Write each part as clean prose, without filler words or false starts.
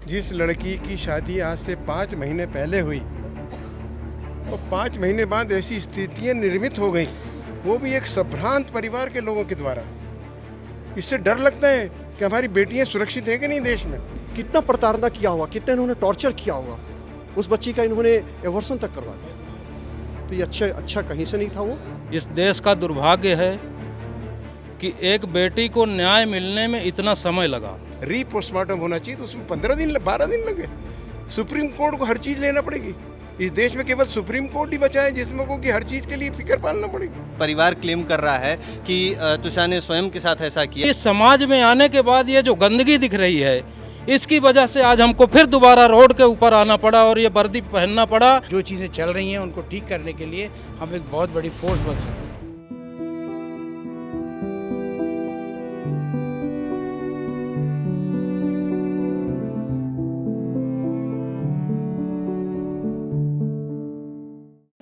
जिस लड़की की शादी आज से 5 महीने पहले हुई और 5 महीने बाद ऐसी स्थितियां निर्मित हो गई, वो भी एक संभ्रांत परिवार के लोगों के द्वारा। इससे डर लगता है कि हमारी बेटियां सुरक्षित हैं कि नहीं देश में। कितना प्रताड़ना किया होगा, कितना इन्होंने टॉर्चर किया होगा, उस बच्ची का इन्होंने एवर्सन तक करवा दिया। तो ये अच्छा कहीं से नहीं था वो। इस देश का दुर्भाग्य है कि एक बेटी को न्याय मिलने में इतना समय लगा। पोस्टमार्टम होना चाहिए तो उसमें 15 दिन 12 दिन लगे। सुप्रीम कोर्ट को हर चीज लेना पड़ेगी। इस देश में केवल सुप्रीम कोर्ट ही बचा है जिसमें को कि हर चीज के लिए फिक्र पालना पड़ेगी। परिवार क्लेम कर रहा है कि तुषा ने स्वयं के साथ ऐसा किया। इस समाज में आने के बाद ये जो गंदगी दिख रही है, इसकी वजह से आज हमको फिर दोबारा रोड के ऊपर आना पड़ा और ये वर्दी पहनना पड़ा। जो चीज़ें चल रही हैं उनको ठीक करने के लिए हम एक बहुत बड़ी फोर्स बन सकते हैं।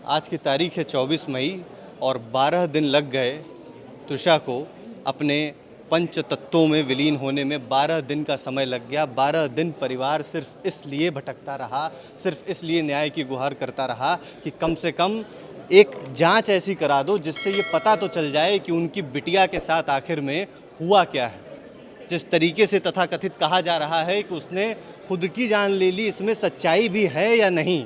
आज की तारीख है 24 मई और 12 दिन लग गए तुषा को अपने पंच तत्वों में विलीन होने में। 12 दिन का समय लग गया। 12 दिन परिवार सिर्फ इसलिए भटकता रहा, सिर्फ इसलिए न्याय की गुहार करता रहा कि कम से कम एक जांच ऐसी करा दो जिससे ये पता तो चल जाए कि उनकी बिटिया के साथ आखिर में हुआ क्या है। जिस तरीके से तथाकथित कहा जा रहा है कि उसने खुद की जान ले ली, इसमें सच्चाई भी है या नहीं।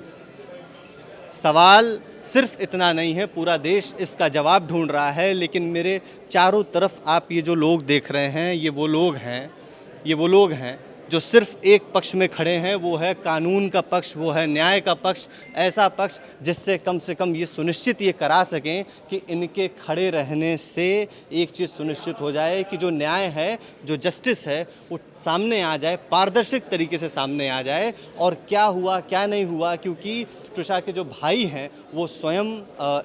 सवाल सिर्फ इतना नहीं है, पूरा देश इसका जवाब ढूंढ रहा है। लेकिन मेरे चारों तरफ आप ये जो लोग देख रहे हैं, ये वो लोग हैं जो सिर्फ एक पक्ष में खड़े हैं। वो है कानून का पक्ष, वो है न्याय का पक्ष। ऐसा पक्ष जिससे कम से कम ये सुनिश्चित ये करा सकें कि इनके खड़े रहने से एक चीज़ सुनिश्चित हो जाए कि जो न्याय है, जो जस्टिस है, वो सामने आ जाए, पारदर्शी तरीके से सामने आ जाए। और क्या हुआ क्या नहीं हुआ, क्योंकि तुषा के जो भाई हैं वो स्वयं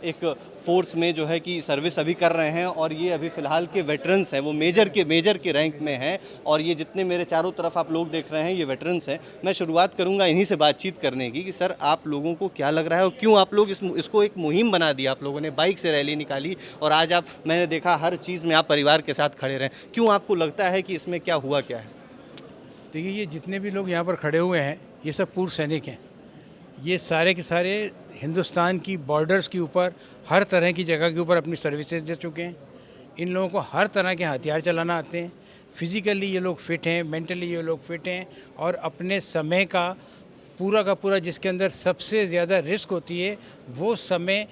एक फोर्स में जो है कि सर्विस अभी कर रहे हैं और ये अभी फ़िलहाल के वेटरन्स हैं। वो मेजर के रैंक में हैं और ये जितने मेरे चारों तरफ आप लोग देख रहे हैं ये वेटरन्स हैं। मैं शुरुआत करूंगा इन्हीं से बातचीत करने की कि सर, आप लोगों को क्या लग रहा है और क्यों आप लोग इसको एक मुहिम बना दिया। आप लोगों ने बाइक से रैली निकाली और आज मैंने देखा हर चीज़ में आप परिवार के साथ खड़े रहें। क्यों आपको लगता है कि इसमें क्या हुआ क्या है? देखिए, ये जितने भी लोग यहाँ पर खड़े हुए हैं ये सब पूर्व सैनिक हैं। ये सारे के सारे हिंदुस्तान की बॉर्डर्स के ऊपर हर तरह की जगह के ऊपर अपनी सर्विसेज दे चुके हैं। इन लोगों को हर तरह के हथियार चलाना आते हैं। फिज़िकली ये लोग फिट हैं, मेंटली ये लोग फिट हैं और अपने समय का पूरा जिसके अंदर सबसे ज़्यादा रिस्क होती है वो समय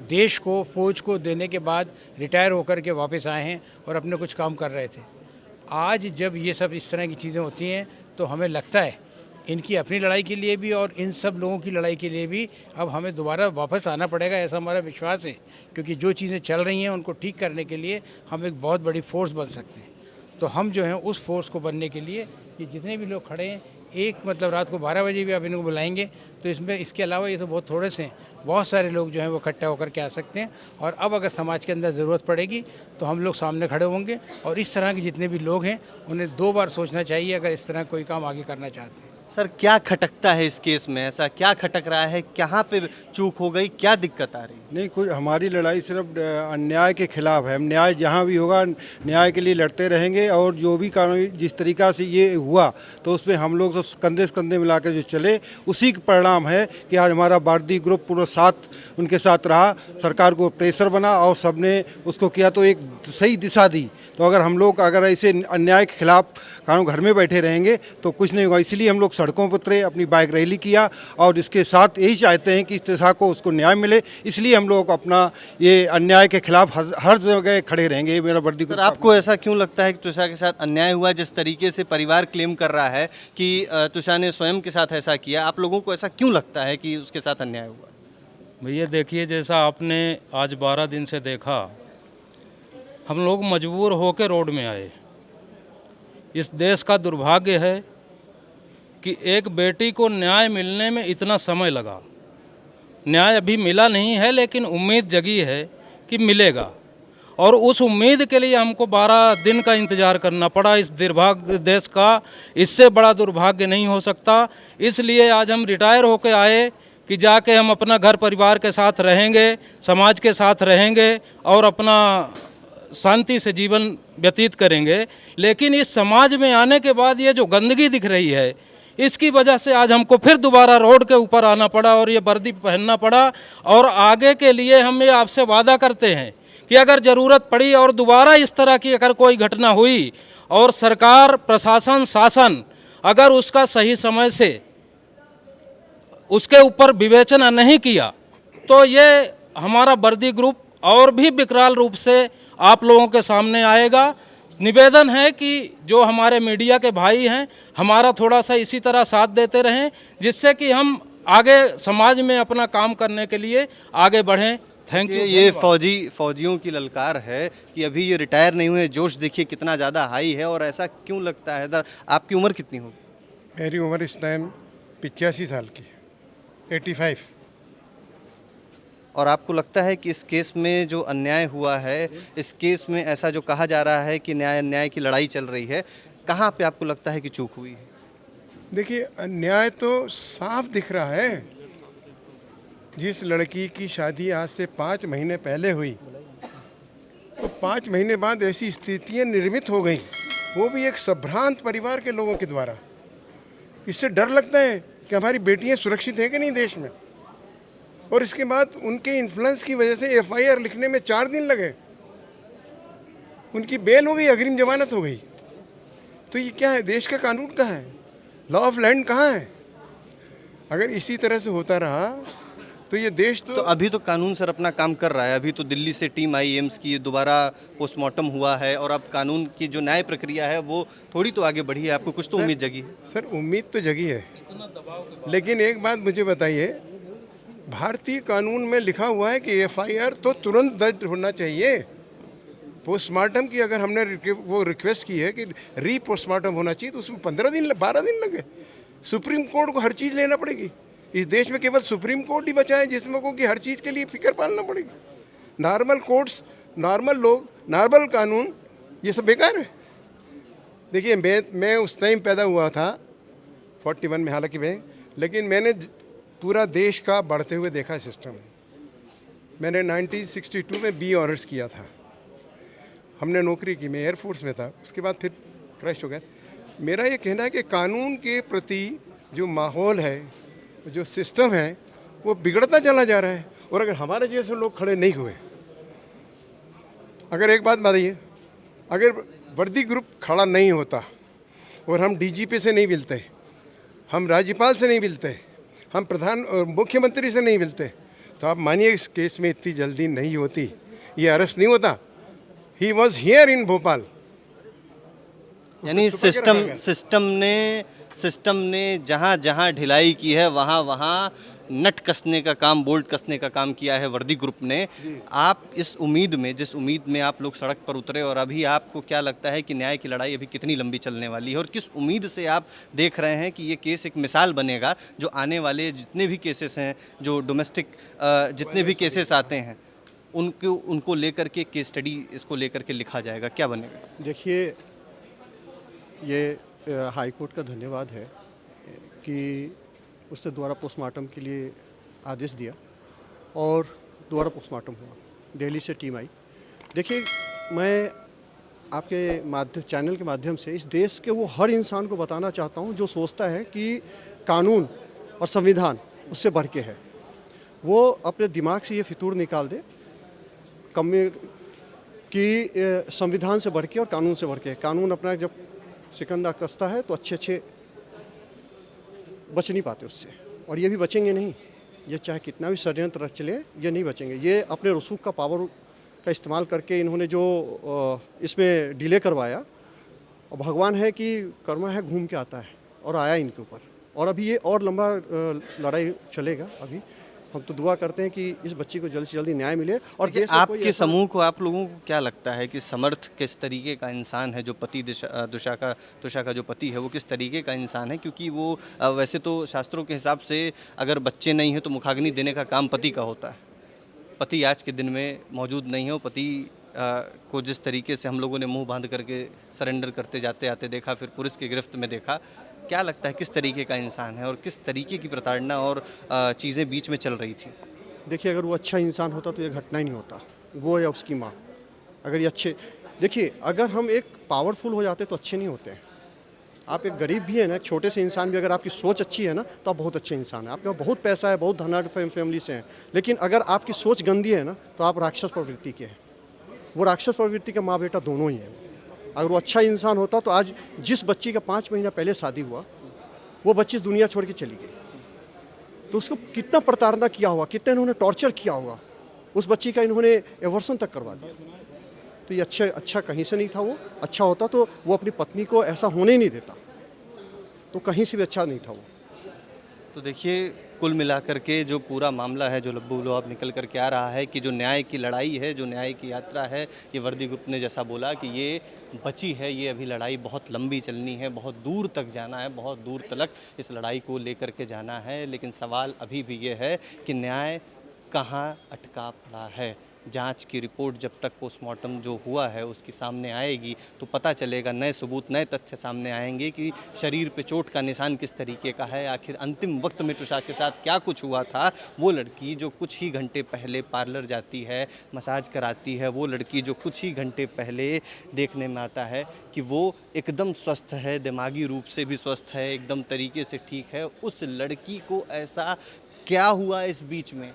देश को, फौज को देने के बाद रिटायर होकर के वापस आए हैं और अपने कुछ काम कर रहे थे। आज जब ये सब इस तरह की चीज़ें होती हैं तो हमें लगता है इनकी अपनी लड़ाई के लिए भी और इन सब लोगों की लड़ाई के लिए भी अब हमें दोबारा वापस आना पड़ेगा, ऐसा हमारा विश्वास है। क्योंकि जो चीज़ें चल रही हैं उनको ठीक करने के लिए हम एक बहुत बड़ी फोर्स बन सकते हैं। तो हम जो हैं उस फोर्स को बनने के लिए ये जितने भी लोग खड़े हैं, रात को 12 बजे भी आप इनको बुलाएंगे तो इसमें इसके अलावा ये तो बहुत थोड़े से हैं, बहुत सारे लोग जो हैं वो इकट्ठा होकर के आ सकते हैं। और अब अगर समाज के अंदर ज़रूरत पड़ेगी तो हम लोग सामने खड़े होंगे और इस तरह के जितने भी लोग हैं उन्हें 2 बार सोचना चाहिए अगर इस तरह कोई काम आगे करना चाहते हैं। सर, क्या खटकता है इस केस में? ऐसा क्या खटक रहा है? कहाँ पे चूक हो गई? क्या दिक्कत आ रही? नहीं, कुछ हमारी लड़ाई सिर्फ अन्याय के खिलाफ है। हम न्याय जहाँ भी होगा न्याय के लिए लड़ते रहेंगे और जो भी कानून जिस तरीक़ा से ये हुआ तो उसमें हम लोग तो कंधे से कंधे मिला कर जो चले, उसी का परिणाम है कि आज हमारा भारतीय ग्रुप पूरा साथ उनके साथ रहा, सरकार को प्रेशर बना और सबने उसको किया तो एक सही दिशा दी। तो अगर हम लोग ऐसे अन्याय के खिलाफ कानून घर में बैठे रहेंगे तो कुछ नहीं होगा। इसलिए हम लोग सड़कों पर उतरे, अपनी बाइक रैली किया और इसके साथ यही चाहते हैं कि तुषा को उसको न्याय मिले। इसलिए हम लोग अपना ये अन्याय के खिलाफ हर जगह खड़े रहेंगे। ये मेरा वर्दी। सर, आपको ऐसा क्यों लगता है कि तुषा के साथ अन्याय हुआ? जिस तरीके से परिवार क्लेम कर रहा है कि तुषा ने स्वयं के साथ ऐसा किया, आप लोगों को ऐसा क्यों लगता है कि उसके साथ अन्याय हुआ? भैया देखिए, जैसा आपने आज 12 दिन से देखा, हम लोग मजबूर होकर रोड में आए। इस देश का दुर्भाग्य है कि एक बेटी को न्याय मिलने में इतना समय लगा। न्याय अभी मिला नहीं है लेकिन उम्मीद जगी है कि मिलेगा और उस उम्मीद के लिए हमको 12 दिन का इंतज़ार करना पड़ा। इस दुर्भाग्य देश का इससे बड़ा दुर्भाग्य नहीं हो सकता। इसलिए आज हम रिटायर होकर आए कि जाके हम अपना घर परिवार के साथ रहेंगे, समाज के साथ रहेंगे और अपना शांति से जीवन व्यतीत करेंगे। लेकिन इस समाज में आने के बाद ये जो गंदगी दिख रही है, इसकी वजह से आज हमको फिर दोबारा रोड के ऊपर आना पड़ा और ये वर्दी पहनना पड़ा। और आगे के लिए हम ये आपसे वादा करते हैं कि अगर ज़रूरत पड़ी और दोबारा इस तरह की अगर कोई घटना हुई और सरकार, प्रशासन, शासन अगर उसका सही समय से उसके ऊपर विवेचना नहीं किया तो ये हमारा वर्दी ग्रुप और भी विकराल रूप से आप लोगों के सामने आएगा। निवेदन है कि जो हमारे मीडिया के भाई हैं, हमारा थोड़ा सा इसी तरह साथ देते रहें, जिससे कि हम आगे समाज में अपना काम करने के लिए आगे बढ़ें। Thank you. ये फौजियों की ललकार है कि अभी ये रिटायर नहीं हुए, जोश देखिए कितना ज़्यादा हाई है। और ऐसा क्यों लगता है? आपकी उम्र कितनी होगी? मेरी उम्र इस टाइम 85 साल की है, 85। और आपको लगता है कि इस केस में जो अन्याय हुआ है, इस केस में ऐसा जो कहा जा रहा है कि न्याय की लड़ाई चल रही है, कहाँ पे आपको लगता है कि चूक हुई है? देखिए, अन्याय तो साफ दिख रहा है। जिस लड़की की शादी आज से 5 महीने पहले हुई, तो 5 महीने बाद ऐसी स्थितियाँ निर्मित हो गई, वो भी एक संभ्रांत परिवार के लोगों के द्वारा। इससे डर लगता है कि हमारी बेटियाँ सुरक्षित हैं कि नहीं देश में। और इसके बाद उनके इन्फ्लुएंस की वजह से एफआईआर लिखने में 4 दिन लगे, उनकी बेल हो गई, अग्रिम जमानत हो गई। तो ये क्या है? देश का कानून कहाँ है? लॉ ऑफ लैंड कहाँ है? अगर इसी तरह से होता रहा तो ये देश तो अभी तो कानून सर अपना काम कर रहा है। अभी तो दिल्ली से टीम आई एम्स की, दोबारा पोस्टमार्टम हुआ है और अब कानून की जो न्याय प्रक्रिया है वो थोड़ी तो आगे बढ़ी है। आपको कुछ तो उम्मीद जगी है? सर, उम्मीद तो जगी है, लेकिन एक बात मुझे बताइए, भारतीय कानून में लिखा हुआ है कि एफआईआर तो तुरंत दर्ज होना चाहिए। पोस्टमार्टम की अगर हमने वो रिक्वेस्ट की है कि री पोस्टमार्टम होना चाहिए, तो उसमें 15 दिन 12 दिन लगे। सुप्रीम कोर्ट को हर चीज़ लेना पड़ेगी। इस देश में केवल सुप्रीम कोर्ट ही बचा है जिसमें को कि हर चीज़ के लिए फिक्र पालना पड़ेगी। नॉर्मल कोर्ट्स, नॉर्मल लोग, नॉर्मल कानून, ये सब बेकार है। देखिए, मैं उस टाइम पैदा हुआ था 41 में, हालांकि लेकिन मैंने पूरा देश का बढ़ते हुए देखा सिस्टम। मैंने 1962 में बी ऑनर्स किया था, हमने नौकरी की, मैं एयरफोर्स में था, उसके बाद फिर क्रैश हो गया। मेरा ये कहना है कि कानून के प्रति जो माहौल है, जो सिस्टम है, वो बिगड़ता चला जा रहा है। और अगर हमारे जैसे लोग खड़े नहीं हुए, अगर एक बात बताइए, अगर वर्दी ग्रुप खड़ा नहीं होता और हम डीजीपी से नहीं मिलते, हम राज्यपाल से नहीं मिलते, हम प्रधान और मुख्यमंत्री से नहीं मिलते, तो आप मानिए इस केस में इतनी जल्दी नहीं होती, ये अरेस्ट नहीं होता। He was here in Bhopal. यानी सिस्टम ने जहाँ जहाँ ढिलाई की है वहाँ वहाँ नट कसने का काम, बोल्ट कसने का काम किया है वर्दी ग्रुप ने। आप इस उम्मीद में, जिस उम्मीद में आप लोग सड़क पर उतरे, और अभी आपको क्या लगता है कि न्याय की लड़ाई अभी कितनी लंबी चलने वाली है, और किस उम्मीद से आप देख रहे हैं कि ये केस एक मिसाल बनेगा, जो आने वाले जितने भी केसेस हैं, जो डोमेस्टिक जितने भी केसेस आते हैं, उनको लेकर के केस स्टडी इसको लेकर के लिखा जाएगा, क्या बनेगा? देखिए, ये हाई कोर्ट का धन्यवाद है कि उसने दोबारा पोस्टमार्टम के लिए आदेश दिया और दोबारा पोस्टमार्टम हुआ। दिल्ली से टीम आई। देखिए, मैं आपके चैनल के माध्यम से इस देश के वो हर इंसान को बताना चाहता हूँ जो सोचता है कि कानून और संविधान उससे बढ़ के है, वो अपने दिमाग से ये फितूर निकाल दे कि संविधान से बढ़ के और कानून से बढ़ के। कानून अपना जब सिकंदा कसता है तो अच्छे बच नहीं पाते उससे, और ये भी बचेंगे नहीं। ये चाहे कितना भी षड्यंत्र चले, ये नहीं बचेंगे। ये अपने रसूख का पावर का इस्तेमाल करके इन्होंने जो इसमें डिले करवाया, और भगवान है कि कर्मा है घूम के आता है, और आया इनके ऊपर। और अभी ये और लंबा लड़ाई चलेगा। अभी हम तो दुआ करते हैं कि इस बच्ची को जल्द से जल्दी न्याय मिले। और आपके समूह को, आप लोगों को क्या लगता है कि समर्थ किस तरीके का इंसान है? जो पति तुषा का जो पति है, वो किस तरीके का इंसान है? क्योंकि वो वैसे तो शास्त्रों के हिसाब से अगर बच्चे नहीं हैं तो मुखाग्नि देने का काम पति का होता है। पति आज के दिन में मौजूद नहीं हो। पति को जिस तरीके से हम लोगों ने मुंह बांध करके सरेंडर करते जाते आते देखा, फिर पुलिस की गिरफ्त में देखा, क्या लगता है किस तरीके का इंसान है और किस तरीके की प्रताड़ना और चीज़ें बीच में चल रही थी? देखिए, अगर वो अच्छा इंसान होता तो ये घटना ही नहीं होता, वो या उसकी माँ। अगर ये अच्छे, देखिए अगर हम एक पावरफुल हो जाते तो अच्छे नहीं होते हैं। आप एक गरीब भी है ना, एक छोटे से इंसान भी, अगर आपकी सोच अच्छी है ना तो आप बहुत अच्छे इंसान हैं। आपके पास बहुत पैसा है, बहुत धनाढ़ फैमिली से हैं, लेकिन अगर आपकी सोच गंदी है ना तो आप राक्षस प्रवृत्ति के हैं। वो राक्षस प्रवृत्ति का माँ बेटा दोनों ही हैं। अगर वो अच्छा इंसान होता तो आज जिस बच्ची का 5 महीना पहले शादी हुआ, वो बच्ची दुनिया छोड़ के चली गई, तो उसको कितना प्रताड़ना किया होगा, कितना इन्होंने टॉर्चर किया होगा, उस बच्ची का इन्होंने एवर्सन तक करवा दिया। तो ये अच्छा कहीं से नहीं था। वो अच्छा होता तो वो अपनी पत्नी को ऐसा होने ही नहीं देता, तो कहीं से भी अच्छा नहीं था वो। तो देखिए, कुल मिलाकर के जो पूरा मामला है, जो लब्बू लुआब निकल कर के आ रहा है कि जो न्याय की लड़ाई है, जो न्याय की यात्रा है, ये वर्दी ग्रुप ने जैसा बोला कि ये बची है, ये अभी लड़ाई बहुत लंबी चलनी है, बहुत दूर तक जाना है, बहुत दूर तक इस लड़ाई को लेकर के जाना है। लेकिन सवाल अभी भी ये है कि न्याय कहाँ अटका पड़ा है। जांच की रिपोर्ट जब तक पोस्टमार्टम जो हुआ है उसकी सामने आएगी तो पता चलेगा, नए सबूत, नए तथ्य सामने आएंगे कि शरीर पे चोट का निशान किस तरीके का है, आखिर अंतिम वक्त में तुषार के साथ क्या कुछ हुआ था। वो लड़की जो कुछ ही घंटे पहले पार्लर जाती है, मसाज कराती है, वो लड़की जो कुछ ही घंटे पहले देखने में आता है कि वो एकदम स्वस्थ है, दिमागी रूप से भी स्वस्थ है, एकदम तरीके से ठीक है, उस लड़की को ऐसा क्या हुआ इस बीच में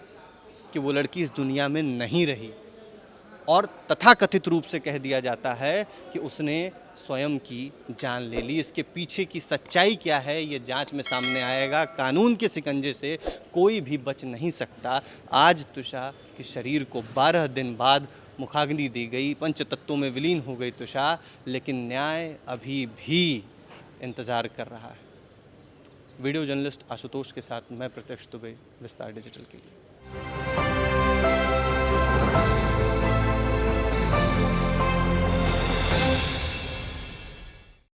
कि वो लड़की इस दुनिया में नहीं रही और तथाकथित रूप से कह दिया जाता है कि उसने स्वयं की जान ले ली। इसके पीछे की सच्चाई क्या है ये जांच में सामने आएगा। कानून के शिकंजे से कोई भी बच नहीं सकता। आज तुषा के शरीर को 12 दिन बाद मुखाग्नि दी गई, पंच तत्वों में विलीन हो गई तुषा, लेकिन न्याय अभी भी इंतज़ार कर रहा है। वीडियो जर्नलिस्ट आशुतोष के साथ मैं प्रत्यक्ष दुबे, विस्तार डिजिटल के लिए।